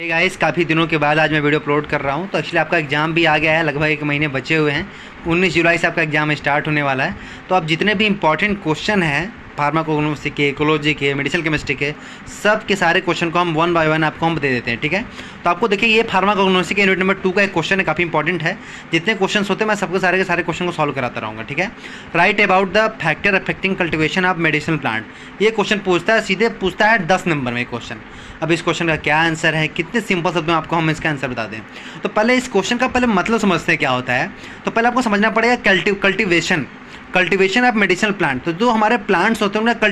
Hey guys, काफ़ी दिनों के बाद आज मैं वीडियो अपलोड कर रहा हूँ। तो एक्चुअली आपका एग्ज़ाम भी आ गया है, लगभग 1 महीने बचे हुए हैं। 19 जुलाई से आपका एग्ज़ाम स्टार्ट होने वाला है। तो आप जितने भी इंपॉर्टेंट क्वेश्चन हैं फार्माकोग्नोस्टिक के, इकोलॉजी के, मेडिसिनल केमिस्ट्री के, सब के सारे क्वेश्चन को हम 1 बाय 1 आपको हम दे देते हैं, ठीक है। तो आपको देखिए, ये फार्माकोग्नोस्टिक यूनिट नंबर 2 का एक क्वेश्चन है, काफ़ी इंपॉर्टेंट है। जितने क्वेश्चन होते हैं मैं सबके सारे के सारे क्वेश्चन को सॉल्व कराता रहूँगा, ठीक है। Right about the factor affecting cultivation of medicinal plant. ये क्वेश्चन पूछता है, सीधे पूछता है 10 नंबर में क्वेश्चन। अब इस क्वेश्चन का क्या आंसर है, कितने सिंपल शब्दों में आपको हम इसका आंसर बता दें। तो पहले इस क्वेश्चन का पहले मतलब समझते हैं क्या होता है। तो पहले आपको समझना पड़ेगा कल्टीवेशन ऑफ मेडिसिनल प्लांट। तो जो हमारे प्लांट्स होते हैं उनका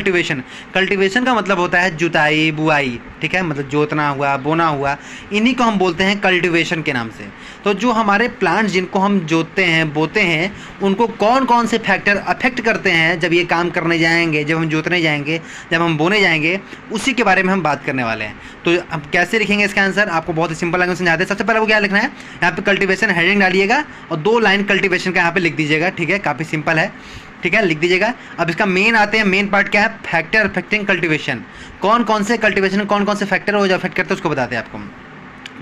कल्टीवेशन का मतलब होता है जुताई बुआई, ठीक है। मतलब जोतना हुआ, बोना हुआ, इन्हीं को हम बोलते हैं कल्टीवेशन के नाम से। तो जो हमारे प्लांट्स जिनको हम जोतते हैं, बोते हैं, उनको कौन कौन से फैक्टर अफेक्ट करते हैं जब ये काम करने जाएंगे, जब हम जोतने जाएंगे, जब हम बोने जाएंगे, उसी के बारे में हम बात करने वाले हैं। तो अब कैसे लिखेंगे इसका आंसर, आपको बहुत ही सिंपल लैंग्वेज समझाते हैं। सबसे पहले वो क्या लिखना है, यहाँ पे कल्टीवेशन हेडिंग डालिएगा और 2 लाइन कल्टीवेशन का यहाँ पे लिख दीजिएगा, ठीक है। काफ़ी सिंपल है, ठीक है, लिख दीजिएगा। अब इसका मेन आते हैं, मेन पार्ट क्या है, फैक्टर अफेक्टिंग कल्टीवेशन। कौन कौन से कल्टीवेशन, कौन कौन से फैक्टर हो जो अफेक्ट करते हैं उसको बताते हैं आपको।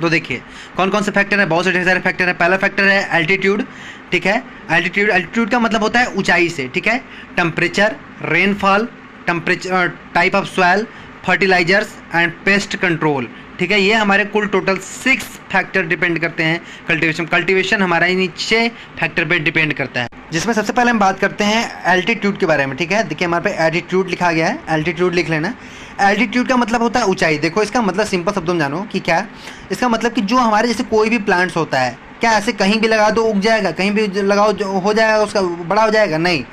तो देखिए कौन कौन से फैक्टर है, बहुत से ढेर सारे फैक्टर है। पहला फैक्टर है एल्टीट्यूड, ठीक है। एल्टीट्यूड का मतलब होता है ऊंचाई से, ठीक है। Temperature, rainfall, temperature, type of soil, fertilisers and pest control, ठीक है। ये हमारे कुल टोटल 6 फैक्टर डिपेंड करते हैं कल्टीवेशन हमारा इन 6 फैक्टर पे डिपेंड करता है। जिसमें सबसे पहले हम बात करते हैं एल्टीट्यूड के बारे में, ठीक है। देखिए हमारे पे एल्टीट्यूड लिखा गया है, एल्टीट्यूड लिख लेना। एल्टीट्यूड का मतलब होता है ऊंचाई। देखो इसका मतलब सिंपल शब्दों में जानो कि क्या, इसका मतलब कि जो हमारे जैसे कोई भी प्लांट्स होता है, क्या ऐसे कहीं भी लगा दो उग जाएगा, कहीं भी लगाओ जो हो जाएगा, उसका बड़ा हो जाएगा, नहीं।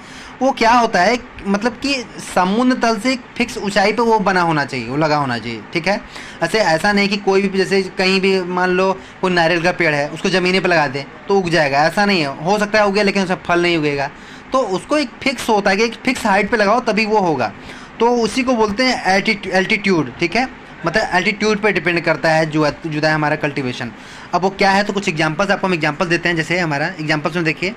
वो क्या होता है, मतलब कि समुद्र तल से एक फिक्स ऊंचाई पे वो बना होना चाहिए, वो लगा होना चाहिए, ठीक है। ऐसा नहीं कि कोई भी जैसे कहीं भी मान लो कोई नारियल का पेड़ है, उसको ज़मीने पे लगा दे तो उग जाएगा, ऐसा नहीं है। हो सकता है उगे लेकिन उसका फल नहीं उगेगा। तो उसको एक फिक्स होता है कि एक फिक्स हाइट पे लगाओ तभी वो होगा। तो उसी को बोलते हैं एल्टीट्यूड, ठीक है। मतलब एल्टीट्यूड पे डिपेंड करता है जुदा है हमारा कल्टीवेशन। अब वो क्या है, तो कुछ एग्जांपल्स आपको हम एग्जांपल देते हैं। जैसे हमारा एग्जांपल्स में देखिए,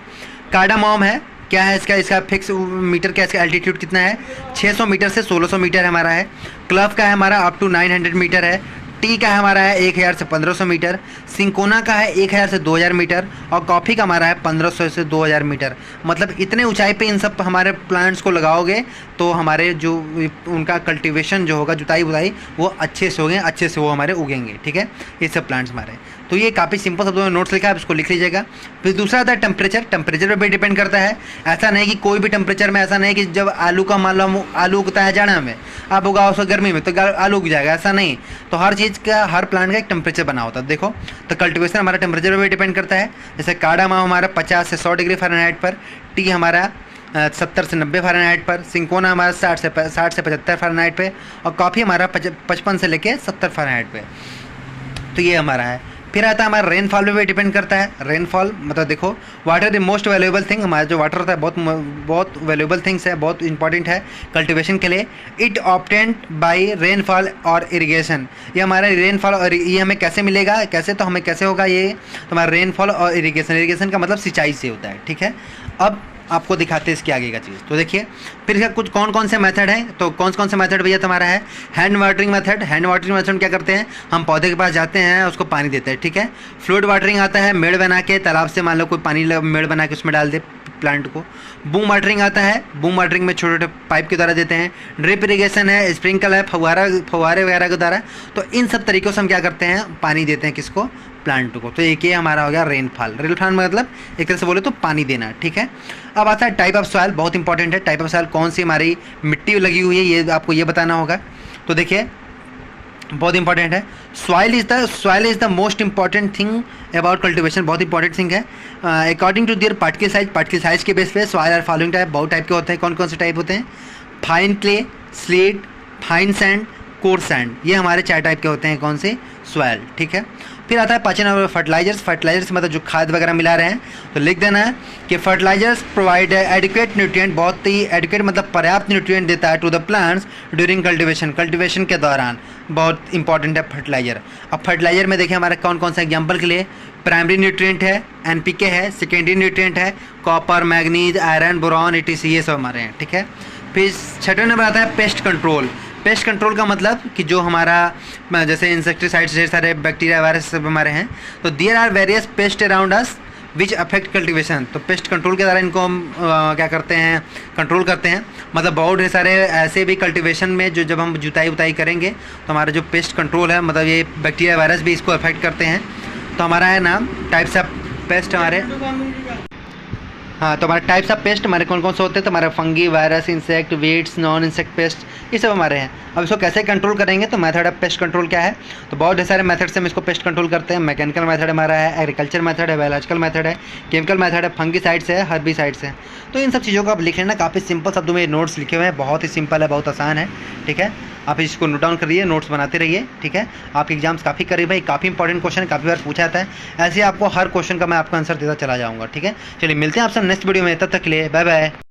कार्डामोम है, क्या है इसका फिक्स मीटर, क्या इसका एल्टीट्यूड कितना है, 600 मीटर से 1600 मीटर हमारा है। क्लव का है हमारा अप टू 900 मीटर है। टी का है हमारा है 1000 से 1500 मीटर। सिंकोना का है 1000 से 2000 मीटर। और कॉफ़ी का हमारा है 1500 से 2000 मीटर। मतलब इतने ऊंचाई पे इन सब हमारे प्लांट्स को लगाओगे तो हमारे जो उनका कल्टीवेशन जो होगा, जुताई बुताई, वो अच्छे से होंगे, अच्छे से वो हमारे उगेंगे, ठीक है। ये सब प्लांट्स हमारे। तो ये काफ़ी सिंपल शब्दों में नोट्स लिखा है, आप इसको लिख लीजिएगा। फिर दूसरा आता है टेम्परेचर। टेम्परेचर पर भी डिपेंड करता है। ऐसा नहीं कि कोई भी टेम्परेचर में, ऐसा नहीं कि जब आलू का मान लो आलू उगता है जाड़ा में, आप उगाओ उसको गर्मी में तो आलू उग जाएगा, ऐसा नहीं। तो हर चीज़ का, हर प्लांट का एक टेम्परेचर बना होता है। देखो तो कल्टीवेशन हमारा टेम्परेचर पर भी डिपेंड करता है। जैसे कार्डामोम हमारा 50 से 100 डिग्री फ़ारेनहाइट पर, टी हमारा 70 से 90 फ़ारेनहाइट पर, सिंकोना हमारा 60 से 75 फ़ारेनहाइट पे, और कॉफ़ी हमारा 55 से लेके 70 फ़ारेनहाइट पे। तो ये हमारा है। फिर आता है हमारा रेनफॉल पे भी डिपेंड करता है। रेनफॉल मतलब देखो, water the most valuable thing. हमारा जो वाटर होता है बहुत वैल्यूएबल थिंग्स है, बहुत इंपॉर्टेंट है कल्टीवेशन के लिए। इट ऑब्टेन्ड बाय रेनफॉल और इरिगेशन। ये हमारा रेनफॉल और ये हमें कैसे मिलेगा, कैसे, तो हमें कैसे होगा ये, तो हमारा रेनफॉल और इरिगेशन का मतलब सिंचाई से होता है, ठीक है। अब आपको दिखाते हैं इसके आगे का चीज़। तो देखिए फिर इसका कुछ कौन कौन से मेथड हैं। तो कौन कौन से मेथड भैया तुम्हारा है, hand watering method. Hand watering method क्या करते हैं, हम पौधे के पास जाते हैं, उसको पानी देते हैं, ठीक है। फ्लूइड वाटरिंग आता है, मेड़ बना के तालाब से मान लो कोई पानी मेड़ बना के उसमें डाल दे प्लांट को। बूम वाटरिंग आता है, बूम वाटरिंग में छोटे छोटे पाइप के द्वारा देते हैं। ड्रिप इरिगेशन है, स्प्रिंकल है, फव्वारे वगैरह के द्वारा। तो इन सब तरीक़ों से हम क्या करते हैं, पानी देते हैं किसको, प्लांट को। तो एक ये हमारा हो गया रेनफॉल। रेनफॉल मतलब एक तरह से बोले तो पानी देना, ठीक है। अब आता है टाइप ऑफ सॉइल, बहुत इंपॉर्टेंट है। टाइप ऑफ सॉइल कौन सी हमारी मिट्टी लगी हुई है, ये आपको ये बताना होगा। तो देखिए बहुत इंपॉर्टेंट है। Soil is the most important thing about cultivation. बहुत इंपॉर्टेंट थिंग है। According to their particle size के बेस पे सॉइल आर फॉलोइंग टाइप। बहुत टाइप के होते हैं। कौन कौन से टाइप होते हैं, fine clay, slate, fine sand, coarse sand. ये हमारे 4 टाइप के होते हैं कौन से, सॉइल, ठीक है। फिर आता है 5 नंबर फर्टिलाइजर्स मतलब जो खाद वगैरह मिला रहे हैं, तो लिख देना है कि फर्टिलाइजर्स प्रोवाइड एडिक्वेट न्यूट्रिएंट। बहुत ही एडिक्वेट मतलब पर्याप्त न्यूट्रिएंट देता है to the plants during cultivation के दौरान। बहुत इंपॉर्टेंट है फर्टिलाइजर। अब फर्टिलाइजर में देखिए हमारा कौन कौन सा, एग्जाम्पल के लिए प्राइमरी न्यूट्रिएंट है, NPK है, सेकेंडरी न्यूट्रिएंट है, copper, manganese, iron, boron, ETC, ये सब हमारे हैं, ठीक है। फिर 6वें नंबर आता है पेस्ट कंट्रोल। पेस्ट कंट्रोल का मतलब कि जो हमारा जैसे इंसेक्टिसाइड्स ढेर सारे बैक्टीरिया वायरस सब हमारे हैं, तो there are various pest around us which affect cultivation. तो पेस्ट कंट्रोल के द्वारा इनको हम क्या करते हैं, कंट्रोल करते हैं। मतलब बहुत ढेर सारे ऐसे भी कल्टिवेशन में जो जब हम जुताई उताई करेंगे तो हमारा जो पेस्ट कंट्रोल है, मतलब ये बैक्टीरिया वायरस भी इसको अफेक्ट करते हैं। तो हमारा है ना टाइप्स ऑफ पेस्ट हमारे, हाँ, तो हमारे टाइप्स ऑफ पेस्ट हमारे कौन कौन से होते हैं, तो हमारे fungi, virus, insect, weeds, non insect pest, ये सब हमारे हैं। अब इसको कैसे कंट्रोल करेंगे, तो मेथड ऑफ पेस्ट कंट्रोल क्या है, तो बहुत ढेर सारे मेथड से हम इसको पेस्ट कंट्रोल करते हैं। मैकेनिकल मेथड हमारा है, एग्रीकल्चर मेथड है, बायोलॉजिकल मेथड है, केमिकल मेथड है, फंगीसाइड्स है, हर्बिसाइड्स है। तो इन सब चीज़ों को आप लिख लेना, काफ़ी सिंपल शब्दों में नोट्स लिखे हुए हैं, बहुत ही सिंपल है, बहुत आसान है, ठीक है। आप इसको नोट डाउन करिए, नोट्स बनाते रहिए, ठीक है। आपके एग्जाम्स काफ़ी करीब है, काफ़ी इंपॉर्टेंट क्वेश्चन है, काफ़ी बार पूछा जाता है। ऐसे आपको हर क्वेश्चन का मैं आपको आंसर देता चला जाऊँगा, ठीक है। चलिए मिलते हैं आपसे नेक्स्ट वीडियो में, तब तक के लिए बाय बाय।